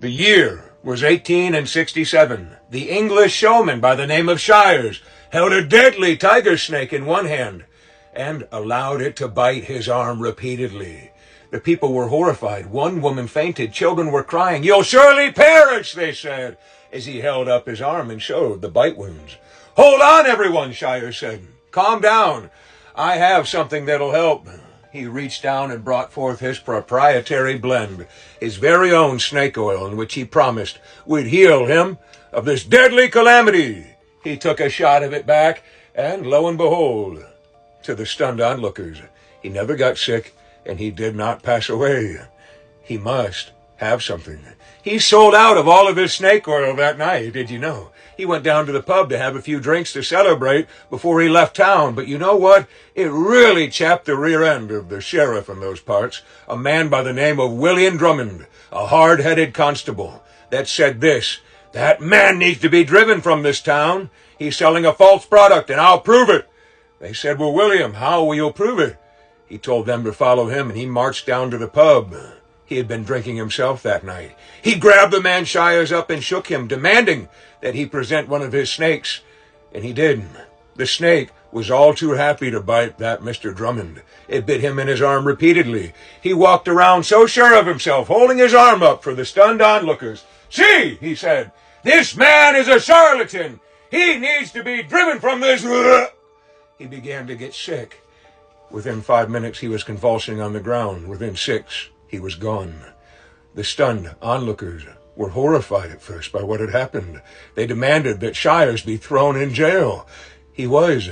The year was 1867. The English showman by the name of Shires held a deadly tiger snake in one hand and allowed it to bite his arm repeatedly. The people were horrified. One woman fainted. Children were crying. "You'll surely perish," they said, as he held up his arm and showed the bite wounds. "Hold on, everyone," Shires said. "Calm down. I have something that'll help." He reached down and brought forth his proprietary blend, his very own snake oil, in which he promised would heal him of this deadly calamity. He took a shot of it back, and lo and behold, to the stunned onlookers, he never got sick, and he did not pass away. He must have something. He sold out of all of his snake oil that night, did you know? He went down to the pub to have a few drinks to celebrate before he left town. But you know what? It really chapped the rear end of the sheriff in those parts, a man by the name of William Drummond, a hard-headed constable, that said this: "That man needs to be driven from this town. He's selling a false product, and I'll prove it." They said, "Well, William, how will you prove it?" He told them to follow him, and he marched down to the pub. He had been drinking himself that night. He grabbed the man Shires up and shook him, demanding that he present one of his snakes. And he did. The snake was all too happy to bite that Mr. Drummond. It bit him in his arm repeatedly. He walked around so sure of himself, holding his arm up for the stunned onlookers. "See," he said, "this man is a charlatan. He needs to be driven from this." He began to get sick. Within 5 minutes, he was convulsing on the ground. Within 6, he was gone. The stunned onlookers were horrified at first by what had happened. They demanded that Shires be thrown in jail. He was.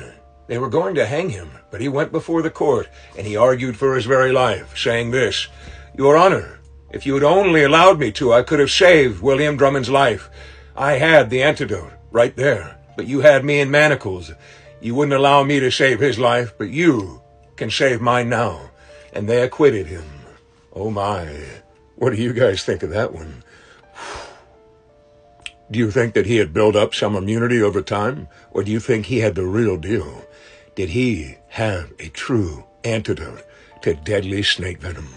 They were going to hang him, but he went before the court, and he argued for his very life, saying this: "Your Honor, if you had only allowed me to, I could have saved William Drummond's life. I had the antidote right there, but you had me in manacles. You wouldn't allow me to save his life, but you can save mine now." And they acquitted him. Oh my, what do you guys think of that one? Do you think that he had built up some immunity over time? Or do you think he had the real deal? Did he have a true antidote to deadly snake venom?